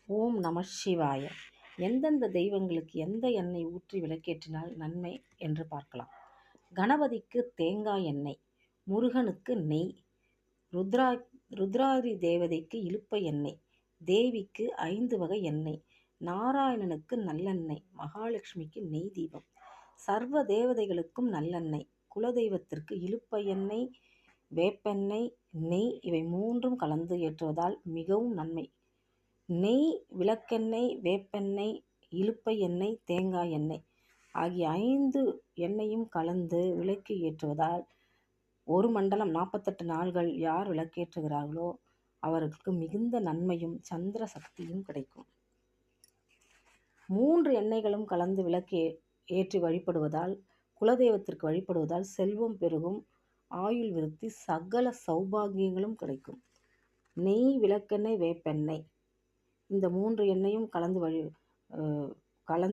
ஓம் நம சிவாய. எந்தெந்த தெய்வங்களுக்கு எந்த எண்ணெய் ஊற்றி விளக்கேற்றினால் நன்மை என்று பார்க்கலாம். கணபதிக்கு தேங்காய் எண்ணெய், முருகனுக்கு நெய், ருத்ரா ருத்ராதி தேவதைக்கு இலுப்பை எண்ணெய், தேவிக்கு 5 வகை எண்ணெய், நாராயணனுக்கு நல்லெண்ணெய், மகாலட்சுமிக்கு நெய் தீபம், சர்வ தேவதைகளுக்கும் நல்லெண்ணெய், குலதெய்வத்திற்கு இலுப்பை எண்ணெய், வேப்பெண்ணெய், நெய் இவை மூன்றும் கலந்து ஏற்றுவதால் மிகவும் நன்மை. நெய், விளக்கெண்ணெய், வேப்பெண்ணெய், இலுப்பை எண்ணெய், தேங்காய் எண்ணெய் ஆகிய 5 எண்ணெயும் கலந்து விளக்கு ஏற்றுவதால் ஒரு மண்டலம் 48 நாள்கள் யார் விளக்கேற்றுகிறார்களோ அவர்களுக்கு மிகுந்த நன்மையும் சந்திர சக்தியும் கிடைக்கும். 3 எண்ணெய்களும் கலந்து விளக்கு ஏற்றி வழிபடுவதால், குலதெய்வத்திற்கு வழிபடுவதால் செல்வம் பெருகும், ஆயுள் விருத்தி, சகல சௌபாகியங்களும் கிடைக்கும். நெய், விளக்கெண்ணெய், வேப்பெண்ணெய் இந்த 3 எண்ணெயும் கலந்து